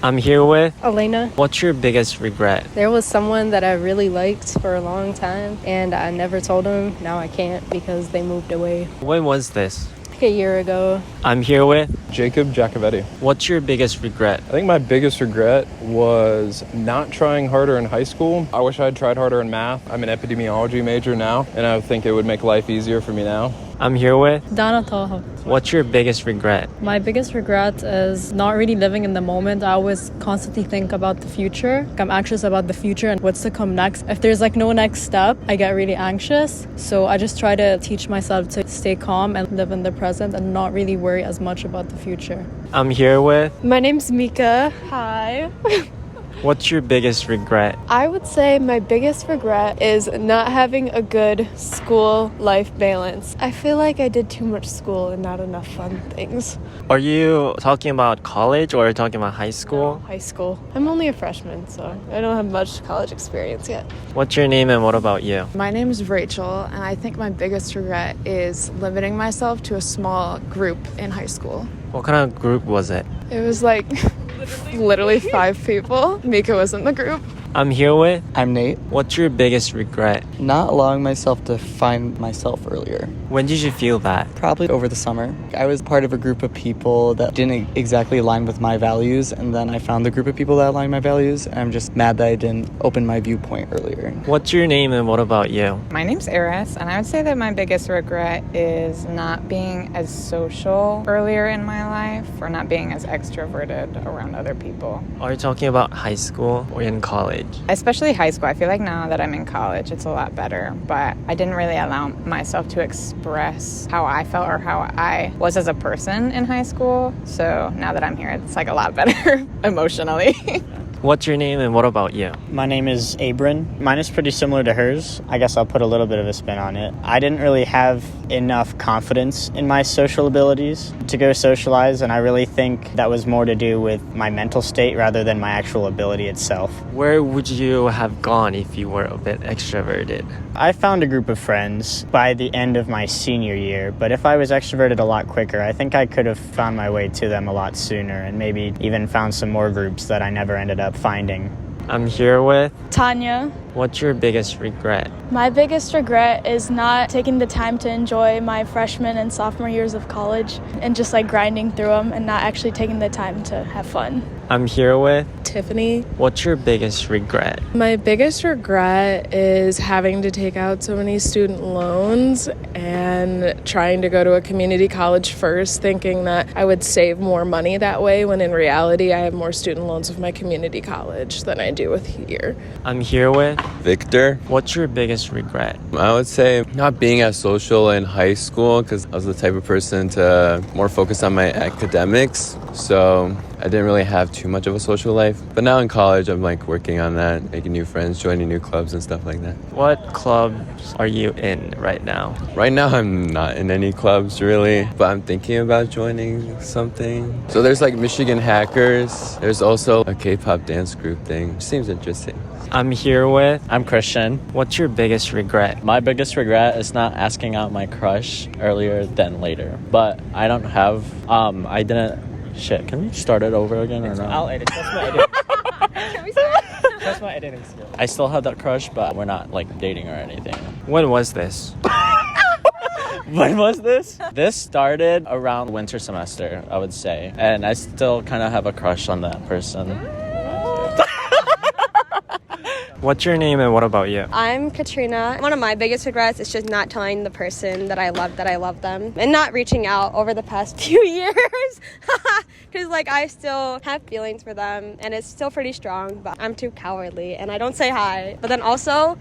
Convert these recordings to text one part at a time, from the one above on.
I'm here with Elena. What's your biggest regret? There was someone that I really liked for a long time, and I never told them. Now I can't because they moved away. When was this? Like a year ago. I'm here with Jacob Jacovetti. What's your biggest regret? I think my biggest regret was not trying harder in high school. I wish I had tried harder in math. I'm an epidemiology major now, and I think it would make life easier for me now. I'm here with Dana Toho. What's your biggest regret? My biggest regret is not really living in the moment. I always constantly think about the future. I'm anxious about the future and what's to come next. If there's no next step, I get really anxious. So I just try to teach myself to stay calm and live in the present and not really worry as much about the future. I'm here with My name's Mika. Hi. What's your biggest regret? I would say my biggest regret is not having a good school life balance. I feel like I did too much school and not enough fun things. Are you talking about college or talking about high school? High school. I'm only a freshman, so I don't have much college experience yet. What's your name and what about you? My name is Rachel, and I think my biggest regret is limiting myself to a small group in high school. What kind of group was it? It was literally 5 people. Mika was in the group. I'm here with I'm Nate. What's your biggest regret? Not allowing myself to find myself earlier. When did you feel that? Probably over the summer. I was part of a group of people that didn't exactly align with my values, and then I found the group of people that aligned my values, and I'm just mad that I didn't open my viewpoint earlier. What's your name and what about you? My name's Eris, and I would say that my biggest regret is not being as social earlier in my life or not being as extroverted around other people. Are you talking about high school or in college? Especially high school. I feel like now that I'm in college, it's a lot better, but I didn't really allow myself to express how I felt or how I was as a person in high school. So now that I'm here, it's a lot better emotionally. What's your name and what about you? My name is Abram. Mine is pretty similar to hers. I guess I'll put a little bit of a spin on it. I didn't really have enough confidence in my social abilities to go socialize, and I really think that was more to do with my mental state rather than my actual ability itself. Where would you have gone if you were a bit extroverted? I found a group of friends by the end of my senior year, but if I was extroverted a lot quicker, I think I could have found my way to them a lot sooner and maybe even found some more groups that I never ended up finding. I'm here with Tanya. What's your biggest regret? My biggest regret is not taking the time to enjoy my freshman and sophomore years of college and just grinding through them and not actually taking the time to have fun. I'm here with Tiffany. What's your biggest regret? My biggest regret is having to take out so many student loans and trying to go to a community college first, thinking that I would save more money that way, when in reality I have more student loans with my community college than I do with here. I'm here with Victor. What's your biggest regret? I would say not being as social in high school, because I was the type of person to more focus on my academics. So I didn't really have too much of a social life. But now in college, I'm working on that, making new friends, joining new clubs and stuff like that. What clubs are you in right now? Right now, I'm not in any clubs really, but I'm thinking about joining something. So there's Michigan Hackers. There's also a K-pop dance group thing. Seems interesting. I'm here with I'm Christian. What's your biggest regret? My biggest regret is not asking out my crush earlier than later. But I don't have, I didn't, shit, can we start it over again or not? I'll edit, that's my editing. Can we start? That's my editing skill. I still have that crush, but we're not dating or anything. When was this? When was this? This started around winter semester, I would say. And I still kind of have a crush on that person. What's your name and what about you? I'm Katrina. One of my biggest regrets is just not telling the person that I love them and not reaching out over the past few years. Because I still have feelings for them and it's still pretty strong, but I'm too cowardly and I don't say hi. But then also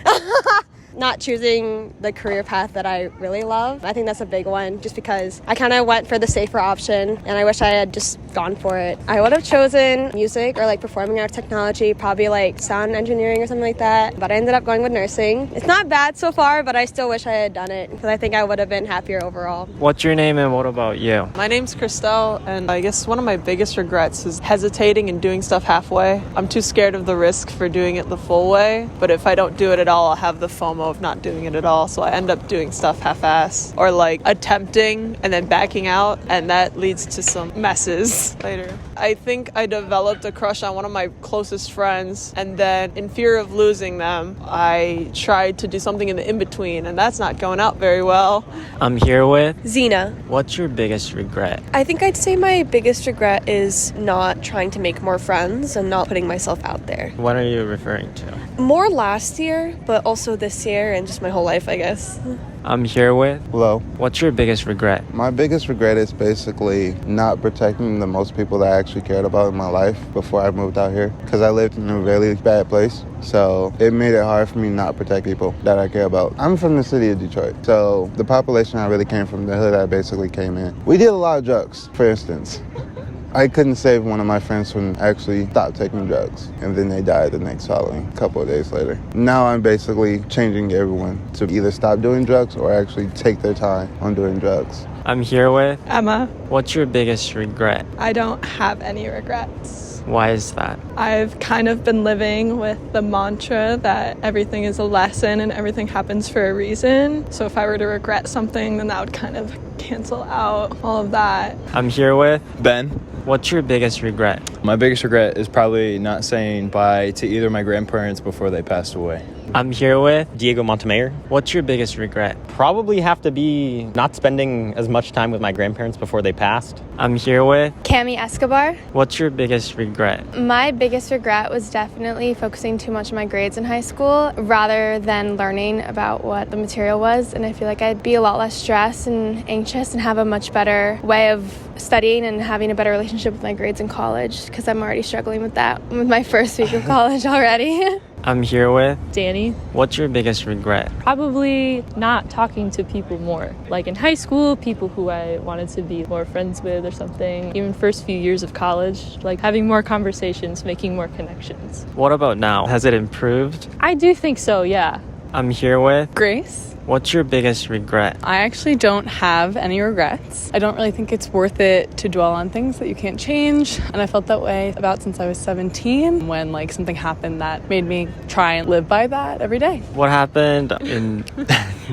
not choosing the career path that I really love. I think that's a big one, just because I kind of went for the safer option and I wish I had just gone for it. I would have chosen music or performing arts technology, probably sound engineering or something like that, but I ended up going with nursing. It's not bad so far, but I still wish I had done it because I think I would have been happier overall. What's your name and what about you? My name's Christelle, and I guess one of my biggest regrets is hesitating and doing stuff halfway. I'm too scared of the risk for doing it the full way, but if I don't do it at all, I'll have the FOMO of not doing it at all, so I end up doing stuff half-ass or attempting and then backing out, and that leads to some messes later. I think I developed a crush on one of my closest friends, and then in fear of losing them, I tried to do something in the in-between, and that's not going out very well. I'm here with Zena. What's your biggest regret? I think I'd say my biggest regret is not trying to make more friends and not putting myself out there. What are you referring to? More last year, but also this year and just my whole life, I guess. I'm here with Hello. What's your biggest regret? My biggest regret is basically not protecting the most people that I actually cared about in my life before I moved out here, because I lived in a really bad place. So it made it hard for me not protect people that I care about. I'm from the city of Detroit, so the population I really came from, the hood I basically came in. We did a lot of drugs, for instance. I couldn't save one of my friends from actually stop taking drugs, and then they died the next following couple of days later. Now I'm basically changing everyone to either stop doing drugs or actually take their time on doing drugs. I'm here with Emma. What's your biggest regret? I don't have any regrets. Why is that? I've kind of been living with the mantra that everything is a lesson and everything happens for a reason. So if I were to regret something, then that would kind of cancel out all of that. I'm here with Ben. What's your biggest regret? My biggest regret is probably not saying bye to either of my grandparents before they passed away. I'm here with Diego Montemayor. What's your biggest regret? Probably have to be not spending as much time with my grandparents before they passed. I'm here with Cami Escobar. What's your biggest regret? My biggest regret was definitely focusing too much on my grades in high school rather than learning about what the material was. And I feel like I'd be a lot less stressed and anxious and have a much better way of studying and having a better relationship with my grades in college, because I'm already struggling with that with my first week of college already. I'm here with Danny. What's your biggest regret? Probably not talking to people more. Like in high school, people who I wanted to be more friends with or something. Even first few years of college, like having more conversations, making more connections. What about now? Has it improved? I do think so, yeah. I'm here with Grace. What's your biggest regret? I actually don't have any regrets. I don't really think it's worth it to dwell on things that you can't change. And I felt that way about since I was 17, when like something happened that made me try and live by that every day. What happened in...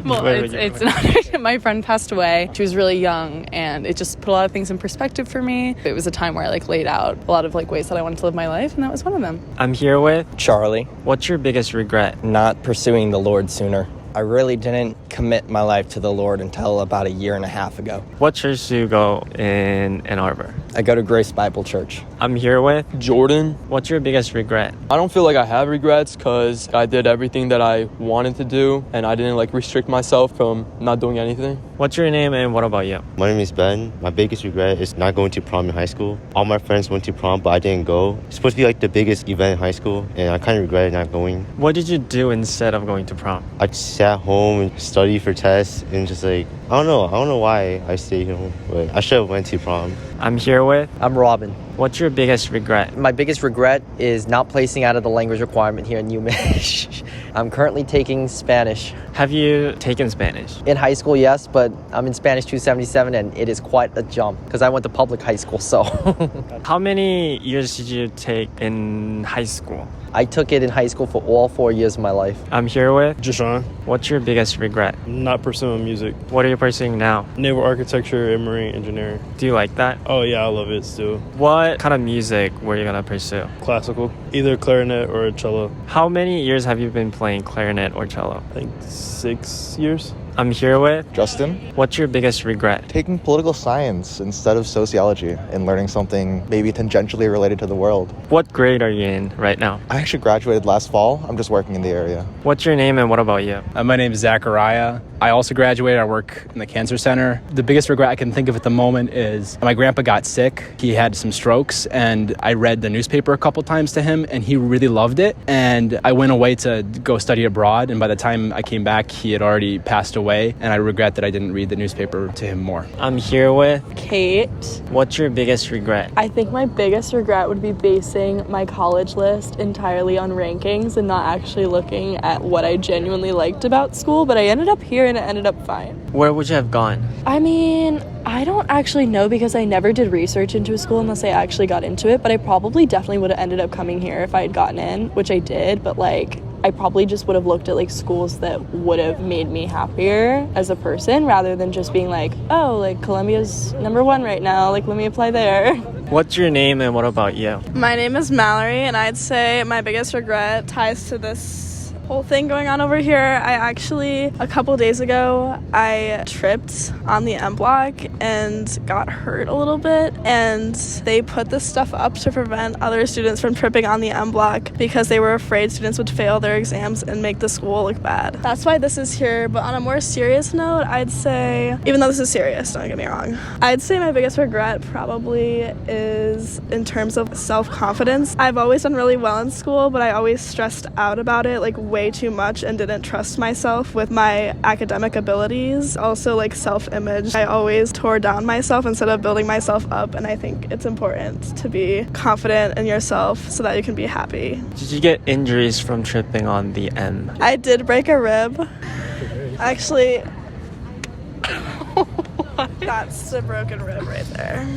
Well, it's not. My friend passed away. She was really young, and it just put a lot of things in perspective for me. It was a time where I like laid out a lot of like ways that I wanted to live my life, and that was one of them. I'm here with Charlie. What's your biggest regret? Not pursuing the Lord sooner. I really didn't commit my life to the Lord until about a year and a half ago. What church do you go in Ann Arbor? I go to Grace Bible Church. I'm here with Jordan. What's your biggest regret? I don't feel like I have regrets because I did everything that I wanted to do and I didn't like restrict myself from not doing anything. What's your name and what about you? My name is Ben. My biggest regret is not going to prom in high school. All my friends went to prom, but I didn't go. It's supposed to be like the biggest event in high school, and I kind of regretted not going. What did you do instead of going to prom? I just sat home and studied for tests and just like, I don't know why I stayed home, but I should have went to prom. I'm here with I'm Robin. What's your biggest regret? My biggest regret is not placing out of the language requirement here in UMich. I'm currently taking Spanish. Have you taken Spanish? In high school, yes, but I'm in Spanish 277 and it is quite a jump because I went to public high school, so. How many years did you take in high school? I took it in high school for all 4 years of my life. I'm here with Jashawn. What's your biggest regret? Not pursuing music. What are you pursuing now? Naval architecture and marine engineering. Do you like that? Oh yeah, I love it still. What kind of music were you gonna pursue? Classical. Either clarinet or cello. How many years have you been playing clarinet or cello? I think 6 years. I'm here with Justin. What's your biggest regret? Taking political science instead of sociology and learning something maybe tangentially related to the world. What grade are you in right now? I actually graduated last fall. I'm just working in the area. What's your name and what about you? My name is Zachariah. I also graduated. I work in the cancer center. The biggest regret I can think of at the moment is my grandpa got sick. He had some strokes, and I read the newspaper a couple times to him, and he really loved it. And I went away to go study abroad, and by the time I came back, he had already passed away, and I regret that I didn't read the newspaper to him more. I'm here with Kate. What's your biggest regret? I think my biggest regret would be basing my college list entirely on rankings and not actually looking at what I genuinely liked about school, but I ended up here and it ended up fine. Where would you have gone? I mean, I don't actually know because I never did research into a school unless I actually got into it, but I probably definitely would have ended up coming here if I had gotten in, which I did, but like I probably just would have looked at like schools that would have made me happier as a person rather than just being like, oh, like Columbia's #1 right now, like let me apply there. What's your name and what about you? My name is Mallory, and I'd say my biggest regret ties to this whole thing going on over here. I actually, a couple days ago, I tripped on the M block and got hurt a little bit, and they put this stuff up to prevent other students from tripping on the M block because they were afraid students would fail their exams and make the school look bad. That's why this is here. But on a more serious note, I'd say, even though this is serious, don't get me wrong, I'd say my biggest regret probably is in terms of self-confidence. I've always done really well in school, but I always stressed out about it, like way too much, and didn't trust myself with my academic abilities. Also, like self-image. I always tore down myself instead of building myself up, and I think it's important to be confident in yourself so that you can be happy. Did you get injuries from tripping on the M? I did break a rib. Actually, that's a broken rib right there.